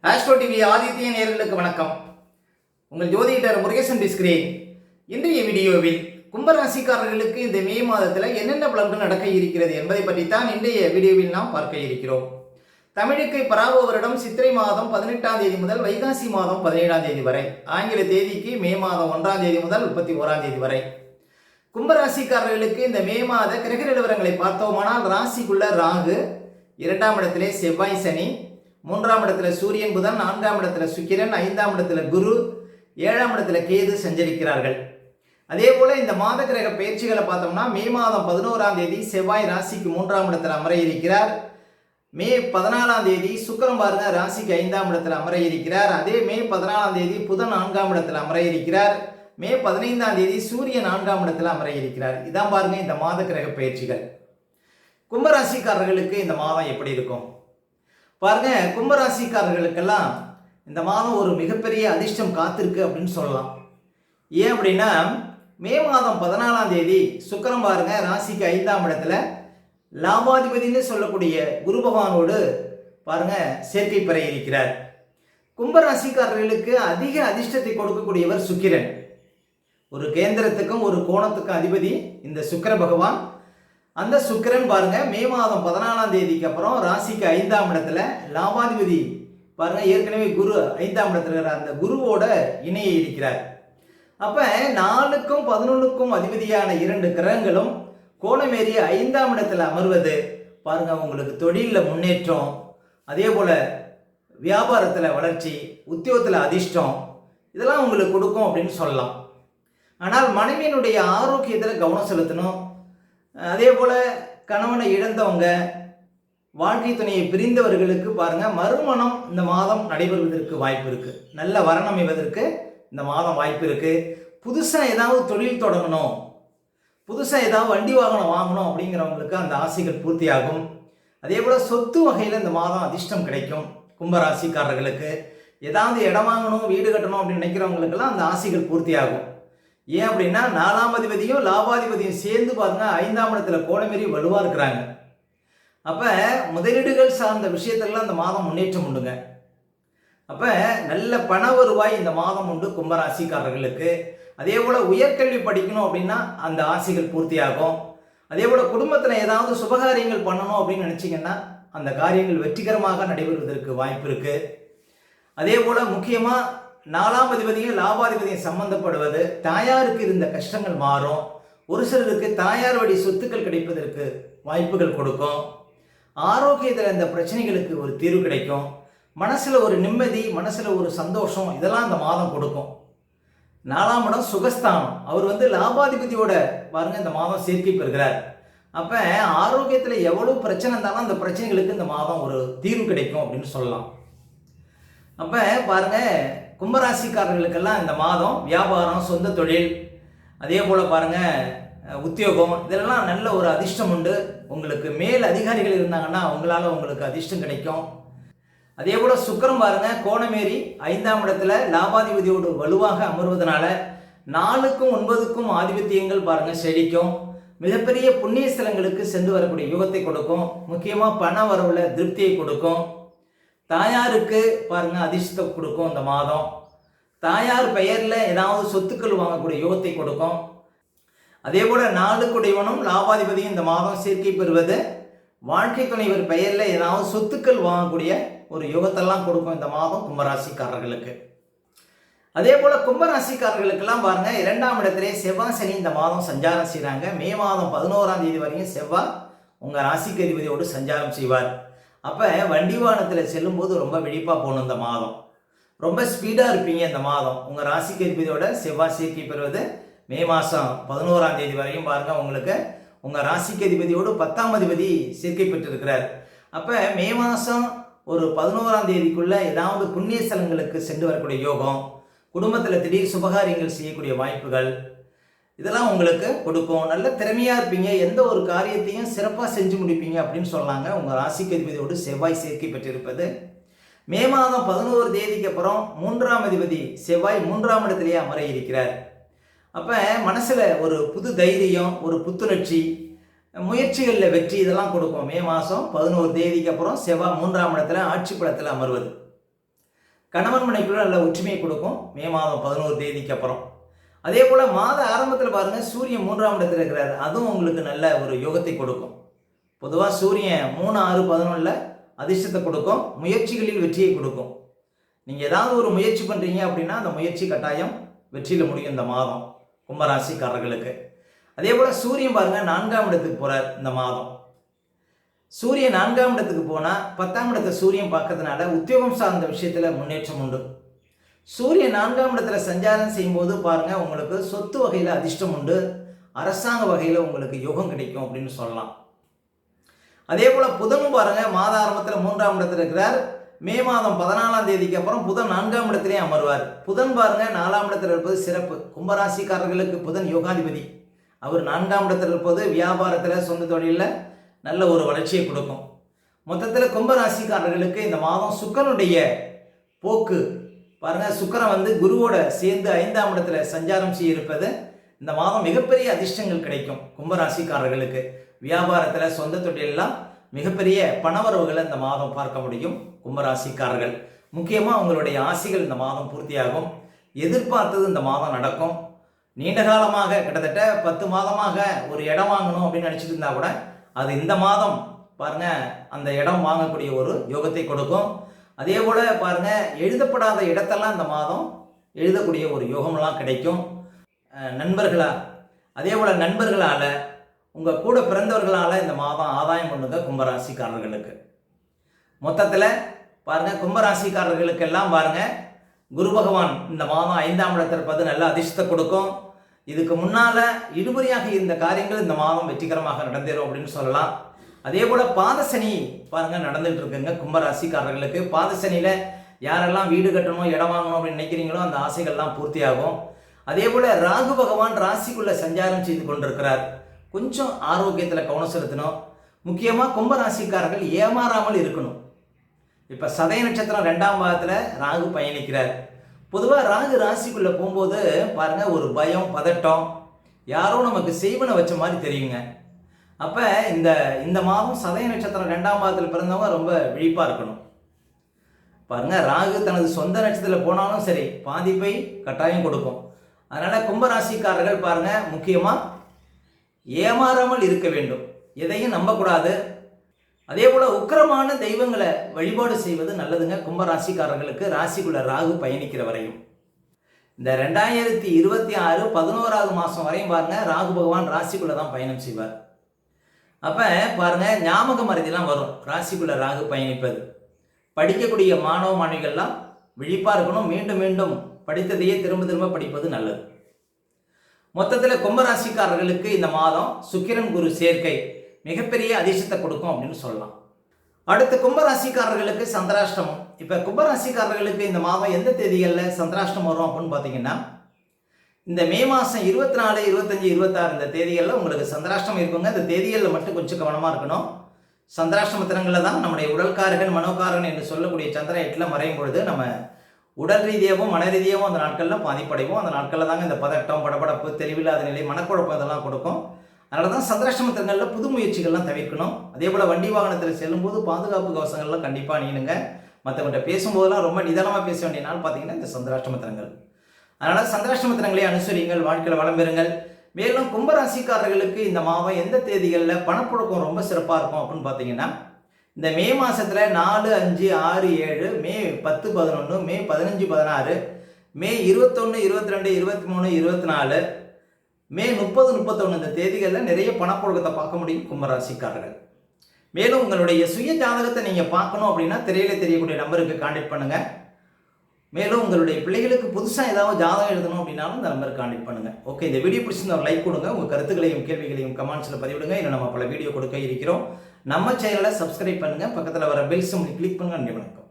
Astro TV Aditya நேயர்களுக்கு வணக்கம். உங்கள் ஜோதிடர் முருகேசன் பேசுகிறேன். இன்றைய வீடியோவில் கும்பராசிக்காரர்களுக்கு இந்த மே மாதத்தில் என்னென்ன பலன்கள் நடக்க இருக்கிறது என்பதை பற்றித்தான் இன்றைய வீடியோவில் நாம் பார்க்க இருக்கிறோம். தமிழுக்கு பராப வருடம் சித்திரை மாதம் 18ஆம் தேதி முதல் வைகாசி மாதம் 17ஆம் தேதி வரை, ஆங்கில தேதிக்கு மே மாதம் 1ஆம் தேதி முதல் 31ஆம் தேதி வரை. கும்பராசிக்காரர்களுக்கு இந்த மே மாத கிரக நிலவரங்களை பார்த்தோமானால், ராசிக்குள்ள ராகு, 2ஆம் இடத்திலே செவ்வாய் சனி, 3ஆம் இடத்துல சூரியன் புதன், 4ஆம் இடத்துல சுக்கிரன், 5ஆம் இடத்துல குரு, 7ஆம் இடத்துல கேது சஞ்சரிக்கிறார்கள். அதே போல இந்த மாத கிரக பயிற்சிகளை பார்த்தோம்னா, மே மாதம் 11ஆம் தேதி செவ்வாய் ராசிக்கு 3ஆம் இடத்துல அமர இருக்கிறார். மே 14ஆம் தேதி சுக்கிரன் பாருங்க ராசிக்கு 5ஆம் இடத்துல அமர இருக்கிறார். அதே மே 14ஆம் தேதி புதன் 4ஆம் இடத்துல அமர இருக்கிறார். மே 15ஆம் தேதி சூரியன் 4ஆம் இடத்துல அமர இருக்கிறார். இதான் பாருங்க இந்த மாத கிரக பயிற்சிகள். கும்பராசிக்காரர்களுக்கு இந்த மாதம் எப்படி இருக்கும் பாருங்க. கும்பராசிக்காரர்களுக்கெல்லாம் இந்த மாதம் ஒரு மிகப்பெரிய அதிர்ஷ்டம் காத்திருக்கு அப்படின்னு சொல்லலாம். ஏன் அப்படின்னா, மே மாதம் 14ஆம் தேதி சுக்கிரன் பாருங்க ராசிக்கு 5ஆம் இடத்துல லாபாதிபதினு சொல்லக்கூடிய குரு பகவானோடு பாருங்க சேர்க்கை பெற இருக்கிறார். கும்பராசிக்காரர்களுக்கு அதிக அதிர்ஷ்டத்தை கொடுக்கக்கூடியவர் சுக்கிரன். ஒரு கேந்திரத்துக்கும் ஒரு கோணத்துக்கும் அதிபதி இந்த சுக்கிர பகவான். அந்த சுக்கிரன் பாருங்க மே மாதம் 14ஆம் தேதிக்கு அப்புறம் ராசிக்கு 5ஆம் இடத்துல லாபாதிபதி பாருங்க ஏற்கனவே குரு 5ஆம் இடத்துல இருக்கிற அந்த குருவோட இணைய இருக்கிறார். அப்ப 4க்கும் 11க்கும் அதிபதியான 2 கிரகங்களும் கோணமேறி 5ஆம் இடத்துல அமர்வது பாருங்க உங்களுக்கு தொழிலில் முன்னேற்றம், அதே போல வியாபாரத்தில் வளர்ச்சி, உத்தியோகத்தில் அதிர்ஷ்டம், இதெல்லாம் உங்களுக்கு கொடுக்கும் அப்படின்னு சொல்லலாம். ஆனால் மனைவியினுடைய ஆரோக்கியத்தில் கவனம் செலுத்தணும். அதே போல் கணவனை இழந்தவங்க, வாழ்க்கை துணையை பிரிந்தவர்களுக்கு பாருங்க மறுமணம் இந்த மாதம் நடைபெறுவதற்கு வாய்ப்பு இருக்கு. நல்ல வரன் அமைவதற்கு இந்த மாதம் வாய்ப்பு இருக்கு. புதுசாக ஏதாவது தொழில் தொடங்கணும், புதுசாக ஏதாவது வண்டி வாகனம் வாங்கணும் அப்படிங்கிறவங்களுக்கு அந்த ஆசைகள் பூர்த்தியாகும். அதே போல் சொத்து வகையில் இந்த மாதம் அதிர்ஷ்டம் கிடைக்கும். கும்பராசிக்காரர்களுக்கு ஏதாவது இடம் வாங்கணும், வீடு கட்டணும் அப்படின்னு நினைக்கிறவங்களுக்கெல்லாம் அந்த ஆசைகள் பூர்த்தியாகும். ஏன் அப்படின்னா, 4ஆம் அதிபதியும் லாபாதிபதியும் சேர்ந்து பாருங்க 5ஆம் இடத்துல கோணமேறி வலுவா இருக்கிறாங்க. அப்ப முதலீடுகள் சார்ந்த விஷயத்திலாம் இந்த மாதம் முன்னேற்றம் உண்டுங்க. அப்ப நல்ல பண வருவாய் இந்த மாதம் உண்டு கும்பராசிக்காரர்களுக்கு. அதே போல உயர்கல்வி படிக்கணும் அப்படின்னா அந்த ஆசைகள் பூர்த்தியாகும். அதே போல குடும்பத்தில் ஏதாவது சுபகாரியங்கள் பண்ணணும் அப்படின்னு நினைச்சீங்கன்னா அந்த காரியங்கள் வெற்றிகரமாக நடைபெறுவதற்கு வாய்ப்பு இருக்கு. அதே போல முக்கியமா 4ஆம் அதிபதியும் லாபாதிபதியும் சம்பந்தப்படுவது, தாயாருக்கு இருந்த கஷ்டங்கள் மாறும். ஒரு சிலருக்கு தாயார் வழி சொத்துக்கள் கிடைப்பதற்கு வாய்ப்புகள் கொடுக்கும். ஆரோக்கியத்தில் இந்த பிரச்சனைகளுக்கு ஒரு தீர்வு கிடைக்கும். மனசுல ஒரு நிம்மதி, மனசுல ஒரு சந்தோஷம், இதெல்லாம் இந்த மாதம் கொடுக்கும். 4ஆம் இடம் சுகஸ்தானம், அவர் லாபாதிபதியோட பாருங்க இந்த மாதம் சேர்க்கை பெறுகிறார். அப்ப ஆரோக்கியத்தில் எவ்வளவு பிரச்சனை இருந்தாலும் அந்த பிரச்சனைகளுக்கு இந்த மாதம் ஒரு தீர்வு கிடைக்கும் அப்படின்னு சொல்லலாம். அப்ப பாருங்க கும்பராசிக்காரர்களுக்கெல்லாம் இந்த மாதம் வியாபாரம், சொந்த தொழில், அதே போல் பாருங்கள் உத்தியோகம், இதெல்லாம் நல்ல ஒரு அதிர்ஷ்டம் உண்டு. உங்களுக்கு மேல் அதிகாரிகள் இருந்தாங்கன்னா அவங்களால உங்களுக்கு அதிர்ஷ்டம் கிடைக்கும். அதே போல் சுக்கிரன் பாருங்கள் கோணமேறி 5ஆம் இடத்துல லாபாதிபதியோடு வலுவாக அமர்வதனால 4க்கும் 9க்கும் ஆதிபத்தியங்கள் பாருங்கள் செழிக்கும். மிகப்பெரிய புண்ணிய ஸ்தலங்களுக்கு சென்று வரக்கூடிய யுகத்தை கொடுக்கும். முக்கியமாக பண வரவுல திருப்தியை கொடுக்கும். தாயாருக்கு பாருங்க அதிர்ஷ்டத்தை கொடுக்கும். இந்த மாதம் தாயார் பெயர்ல ஏதாவது சொத்துக்கள் வாங்கக்கூடிய யோகத்தை கொடுக்கும். அதே போல 4க்குடையவனும் லாபாதிபதியும் இந்த மாதம் சேர்க்கை பெறுவது வாழ்க்கை துணைவர் பெயர்ல ஏதாவது சொத்துக்கள் வாங்கக்கூடிய ஒரு யோகத்தெல்லாம் கொடுக்கும் இந்த மாதம் கும்பராசிக்காரர்களுக்கு. அதே போல கும்பராசிக்காரர்களுக்கெல்லாம் பாருங்க 2ஆம் இடத்திலே செவ்வாய் சனி இந்த மாதம் சஞ்சாரம் செய்கிறாங்க. மே மாதம் 11ஆம் தேதி வரையும் செவ்வாய் உங்க ராசிக்கு அதிபதியோடு சஞ்சாரம் செய்வார். அப்போ வண்டி வாகனத்தில் செல்லும்போது ரொம்ப விழிப்பாக போகணும். இந்த மாதம் ரொம்ப ஸ்பீடாக இருப்பீங்க. இந்த மாதம் உங்கள் ராசிக்கு அதிபதியோட செவ்வாய் சேர்க்கை பெறுவது மே மாதம் 11ஆம் தேதி வரையும் பாருங்கள் உங்களுக்கு உங்கள் ராசிக்கு அதிபதியோடு 10ஆம் அதிபதி சேர்க்கை பெற்றிருக்கிறார். அப்போ மே மாதம் ஒரு 11ஆம் தேதிக்குள்ளே ஏதாவது புண்ணிய ஸ்தலங்களுக்கு சென்று வரக்கூடிய யோகம், குடும்பத்தில் திடீர் சுபகாரியங்கள் செய்யக்கூடிய வாய்ப்புகள், இதெல்லாம் உங்களுக்கு கொடுக்கும். நல்ல திறமையாக இருப்பீங்க. எந்த ஒரு காரியத்தையும் சிறப்பாக செஞ்சு முடிப்பீங்க அப்படின்னு சொல்லாங்க. உங்கள் ராசிக்கு அதிபதியோடு செவ்வாய் சேர்க்கை பெற்றிருப்பது மே மாதம் 11 தேதிக்கு அப்புறம் 3ஆம் அதிபதி செவ்வாய் 3ஆம் இடத்திலேயே அமர இருக்கிறார். அப்போ மனசில் ஒரு புது தைரியம், ஒரு புத்துணர்ச்சி, முயற்சிகளில் வெற்றி, இதெல்லாம் கொடுக்கும். மே மாதம் 11 தேதிக்கு அப்புறம் செவ்வாய் 3ஆம் இடத்துல ஆட்சி பலத்தில் அமர்வது. கணவன் மனைக்குள்ள நல்ல ஒற்றுமையை கொடுக்கும் மே மாதம் 11 தேதிக்கு அப்புறம். அதே போல் மாத ஆரம்பத்தில் பாருங்கள் சூரியன் 3ஆம் இடத்தில் இருக்கிறார். அதுவும் உங்களுக்கு நல்ல ஒரு யோகத்தை கொடுக்கும். பொதுவாக சூரியன் 3, 6, 11 அதிர்ஷ்டத்தை கொடுக்கும், முயற்சிகளில் வெற்றியை கொடுக்கும். நீங்கள் ஏதாவது ஒரு முயற்சி பண்ணுறீங்க அப்படின்னா அந்த முயற்சி கட்டாயம் வெற்றியில் முடியும் இந்த மாதம் கும்பராசிக்காரர்களுக்கு. அதே போல் சூரியன் பாருங்கள் 4ஆம் இடத்துக்கு போகிறார் இந்த மாதம். சூரியன் 4ஆம் இடத்துக்கு போனால் 10ஆம் இடத்தை சூரியன் பார்க்கறதுனால உத்தியோகம் சார்ந்த விஷயத்தில் முன்னேற்றம் உண்டு. சூரியன் 4ஆம் இடத்துல சஞ்சாரம் செய்யும்போது பாருங்கள் உங்களுக்கு சொத்து வகையில் அதிர்ஷ்டம் உண்டு, அரசாங்க வகையில் உங்களுக்கு யோகம் கிடைக்கும் அப்படின்னு சொல்லலாம். அதே போல் புதனும் பாருங்கள் மாத ஆரம்பத்தில் 3ஆம் இடத்துல இருக்கிறார். மே மாதம் 14ஆம் தேதிக்கு அப்புறம் புதன் 4ஆம் இடத்திலே அமர்வார். புதன் பாருங்கள் 4ஆம் இடத்தில் இருப்பது சிறப்பு. கும்பராசிக்காரர்களுக்கு புதன் யோகாதிபதி. அவர் 4ஆம் இடத்தில் இருப்பது வியாபாரத்தில் சொந்த தொழிலில் நல்ல ஒரு வளர்ச்சியை கொடுக்கும். மொத்தத்தில் கும்பராசிக்காரர்களுக்கு இந்த மாதம் சுக்கிரனுடைய போக்கு பாருங்கள், சுக்கிரன் குருவோட சேர்ந்து 5ஆம் இடத்துல சஞ்சாரம் செய்ய இருப்பது இந்த மாதம் மிகப்பெரிய அதிர்ஷ்டங்கள் கிடைக்கும் கும்பராசிக்காரர்களுக்கு. வியாபாரத்தில் சொந்த தொழிலெல்லாம் மிகப்பெரிய பணவரவுகளை இந்த மாதம் பார்க்க முடியும் கும்பராசிக்காரர்கள். முக்கியமாக உங்களுடைய ஆசைகள் இந்த மாதம் பூர்த்தியாகும். எதிர்பார்த்தது இந்த மாதம் நடக்கும். நீண்ட காலமாக கிட்டத்தட்ட 10 மாதமாக ஒரு இடம் வாங்கணும் அப்படின்னு நினச்சிட்டு இருந்தால் கூட அது இந்த மாதம் பாருங்கள் அந்த இடம் வாங்கக்கூடிய ஒரு யோகத்தை கொடுக்கும். அதே போல் பாருங்கள் எழுதப்படாத இடத்தெல்லாம் இந்த மாதம் எழுதக்கூடிய ஒரு யோகமெல்லாம் கிடைக்கும். அதே போல் நண்பர்களால் உங்கள் கூட பிறந்தவர்களால் இந்த மாதம் ஆதாயம் பண்ணுங்க கும்பராசிக்காரர்களுக்கு. மொத்தத்தில் பாருங்கள் கும்பராசிக்காரர்களுக்கெல்லாம் பாருங்கள் குரு பகவான் இந்த மாதம் 5ஆம் இடத்தில் இருப்பது நல்ல அதிர்ஷ்டத்தை கொடுக்கும். இதுக்கு முன்னால் இழுபறியாக இருந்த காரியங்கள் இந்த மாதம் வெற்றிகரமாக நடந்தேறும் அப்படின்னு சொல்லலாம். அதே போல் பாதசனி பாருங்கள் நடந்துகிட்டு இருக்குங்க கும்பராசிக்காரர்களுக்கு. பாதசனியில் யாரெல்லாம் வீடு கட்டணும் இடம் வாங்கணும் அப்படின்னு நினைக்கிறீங்களோ அந்த ஆசைகள்லாம் பூர்த்தியாகும். அதே போல் ராகு பகவான் ராசிக்குள்ளே சஞ்சாரம் செய்து கொண்டிருக்கிறார். கொஞ்சம் ஆரோக்கியத்தில் கவனம் செலுத்தணும். முக்கியமாக கும்பராசிக்காரர்கள் ஏமாறாமல் இருக்கணும். இப்போ சதய நட்சத்திரம் 2ஆம் பாகத்தில் ராகு பயணிக்கிறார். பொதுவாக ராகு ராசிக்குள்ளே போகும்போது பாருங்கள் ஒரு பயம் பதட்டம் யாரோ நமக்கு செய்வனை வச்ச மாதிரி தெரியுங்க. அப்போ இந்த மாதம் சதய நட்சத்திரம் 2ஆம் பாகத்தில் பிறந்தவங்க ரொம்ப விழிப்பாக இருக்கணும். பாருங்கள் ராகு தனது சொந்த நட்சத்திரத்தில் போனாலும் சரி பாதிப்பை கட்டாயம் கொடுக்கும். அதனால் கும்பராசிக்காரர்கள் பாருங்கள் முக்கியமாக ஏமாறாமல் இருக்க வேண்டும், எதையும் நம்பக்கூடாது. அதே போல் உக்கிரமான தெய்வங்களை வழிபாடு செய்வது நல்லதுங்க கும்பராசிக்காரர்களுக்கு. ராசிக்குள்ள ராகு பயணிக்கிற வரையும் இந்த 2026 11ஆவது மாதம் வரையும் பாருங்கள் ராகு பகவான் ராசிக்குள்ளே தான் பயணம் செய்வார். அப்போ பாருங்கள் ஞாபக மறதிலாம் வரும் ராசிக்குள்ள ராகு பயணிப்பது. படிக்கக்கூடிய மாணவ மாணவிகள்லாம் விழிப்பாக இருக்கணும். மீண்டும் மீண்டும் படித்ததையே திரும்ப திரும்ப படிப்பது நல்லது. மொத்தத்தில் கும்பராசிக்காரர்களுக்கு இந்த மாதம் சுக்கிரன் குரு சேர்க்கை மிகப்பெரிய அதிர்ஷ்டத்தை கொடுக்கும் அப்படின்னு சொல்லலாம். அடுத்து கும்பராசிக்காரர்களுக்கு சந்திராஷ்டமம். இப்போ கும்பராசிக்காரர்களுக்கு இந்த மாதம் எந்த தேதிகளில் சந்திராஷ்டமம் வரும் அப்படின்னு பார்த்தீங்கன்னா இந்த மே மாதம் 24, 25, 26 இந்த தேதிகளில் உங்களுக்கு சந்திராஷ்டமம் இருக்குங்க. இந்த தேதிகளில் மட்டும் கொஞ்சம் கவனமாக இருக்கணும். சந்திராஷ்டம தினங்களில் தான் நம்முடைய உடல்காரகன் மனோகாரகன் என்று சொல்லக்கூடிய சந்திரன் 8ல் மறையும் பொழுது நம்ம உடல் ரீதியாகவும் மன ரீதியாகவும் அந்த நாட்களில் பாதிப்படைவோம். அந்த நாட்களில் தாங்க இந்த பதட்டம் படபடப்பு தெளிவில்லாத நிலை மனக்குழப்பம் இதெல்லாம் கொடுக்கும். அதனால தான் சந்திராஷ்டம தினங்களில் புது முயற்சிகள்லாம் தவிர்க்கணும். அதே போல் வண்டி வாகனத்தில் செல்லும்போது பாதுகாப்பு கவசங்கள்லாம் கண்டிப்பாக அணியணுங்க. மற்றவங்கள்ட்ட பேசும்போதெல்லாம் ரொம்ப நிதானமாக பேச வேண்டிய நாள் பார்த்தீங்கன்னா இந்த சந்திராஷ்டம தினங்கள். அதனால் சந்திராஷ்டம தினங்களை அனுசரிங்கள், வாழ்க்கையில் வளம் பெறுங்கள். மேலும் கும்பராசிக்காரர்களுக்கு இந்த மாதம் எந்த தேதிகளில் பணப்புழக்கம் ரொம்ப சிறப்பாக இருக்கும் அப்படின்னு பார்த்தீங்கன்னா இந்த மே மாதத்தில் 4, 5, 6, 7, மே 10, 11, மே 15, 16, மே 21, 22, 23, 24, மே 30, 31 இந்த தேதிகளில் நிறைய பணப்புழக்கத்தை பார்க்க முடியும் கும்பராசிக்காரர்கள். மேலும் உங்களுடைய சுய ஜாதகத்தை நீங்கள் பார்க்கணும் அப்படின்னா திரையில் தெரியக்கூடிய நம்பருக்கு கான்டாக்ட் பண்ணுங்கள். மேலும் உங்களுடைய பிள்ளைகளுக்கு புதுசாக ஏதாவது ஜாதகம் எழுதணும் அப்படின்னாலும் இந்த நம்பருக்கு கான்டாக்ட் பண்ணுங்கள். ஓகே, இந்த வீடியோ பிடிச்சிருந்தா ஒரு லைக் கொடுங்க. உங்கள் கருத்துக்களையும் கேள்விகளையும் கமெண்ட்ஸில் பதிவிடுங்க. இன்னும் நம்ம பல வீடியோ கொடுக்க இருக்கிறோம். நம்ம சேனலை சப்ஸ்கிரைப் பண்ணுங்கள். பக்கத்தில் வர பெல் சிம்பலை கிளிக் பண்ணுங்கள். நன்றி, வணக்கம்.